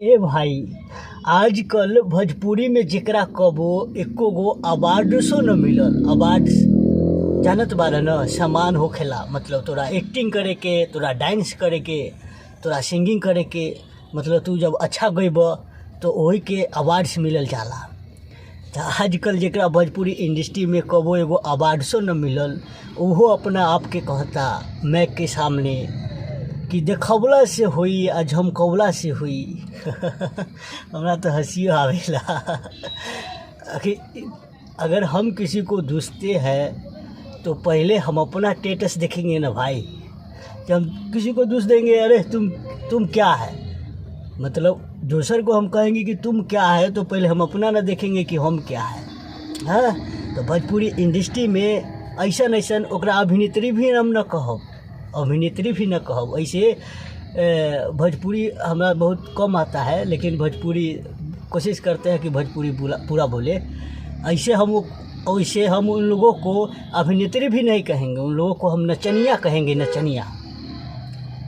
ए भाई, आजकल भोजपुरी में जेकरा कबो एको गो अवार्ड्सो न मिलल। अवार्ड्स जानत बारा न, सामान होखेला। मतलब तोरा एक्टिंग करे के, तोरा डांस करे के, तोरा सिंगिंग करे के, मतलब तू जब अच्छा गइब तो वही के अवार्ड्स मिलल जाला। तो आजकल जेकरा भोजपुरी इंडस्ट्री में कबो एगो अवार्ड्सो न मिलल, उहो अपना आप के कहता मैक के सामने कि देखौला से हुई आ झमकौला से हुई। हमरा तो हंसियो आवेला। अगर हम किसी को दूसते हैं तो पहले हम अपना स्टेटस देखेंगे ना भाई। जब हम किसी को दूस देंगे, अरे तुम क्या है, मतलब दूसर को हम कहेंगे कि तुम क्या है, तो पहले हम अपना ना देखेंगे कि हम क्या है। हाँ, तो भोजपुरी इंडस्ट्री में ऐसा ओकरा अभिनेत्री भी हम न कहब, अभिनेत्री भी न कहब। ऐसे भोजपुरी हमारा बहुत कम आता है, लेकिन भोजपुरी कोशिश करते हैं कि भोजपुरी पूरा बोले। ऐसे हम उन लोगों को अभिनेत्री भी नहीं कहेंगे, उन लोगों को हम नचनिया कहेंगे। नचनिया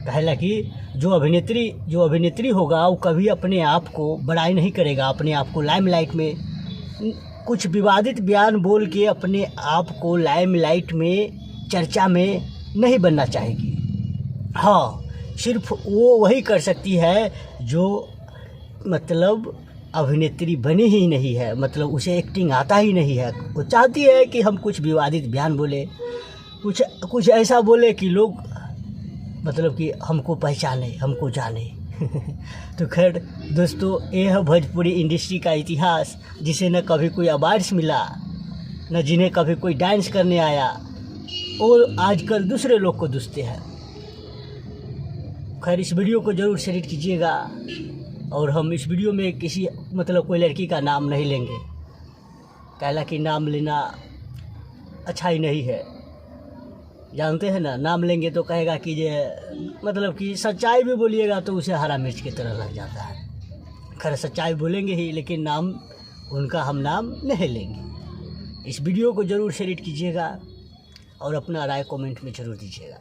कहला कि जो अभिनेत्री होगा वो कभी अपने आप को बड़ाई नहीं करेगा, अपने आप को लाइमलाइट में कुछ विवादित बयान बोल के अपने आप को लाइमलाइट में, चर्चा में नहीं बनना चाहेगी। हाँ, सिर्फ वो वही कर सकती है जो मतलब अभिनेत्री बनी ही नहीं है, मतलब उसे एक्टिंग आता ही नहीं है। वो चाहती है कि हम कुछ विवादित बयान बोले, कुछ ऐसा बोले कि लोग मतलब कि हमको पहचाने, हमको जाने। तो खैर दोस्तों, ये है भोजपुरी इंडस्ट्री का इतिहास, जिसे न कभी कोई अवार्ड्स मिला, न जिन्हें कभी कोई डांस करने आया, और आजकल दूसरे लोग को दूसते हैं। खैर, इस वीडियो को ज़रूर शेयर कीजिएगा, और हम इस वीडियो में किसी मतलब कोई लड़की का नाम नहीं लेंगे। कहला कि नाम लेना अच्छा ही नहीं है, जानते हैं ना। नाम लेंगे तो कहेगा कि ये मतलब कि सच्चाई भी बोलिएगा तो उसे हरा मिर्च की तरह लग जाता है। खैर, सच्चाई बोलेंगे ही, लेकिन नाम उनका हम नाम नहीं लेंगे। इस वीडियो को ज़रूर शेयर कीजिएगा और अपना राय कमेंट में ज़रूर दीजिएगा।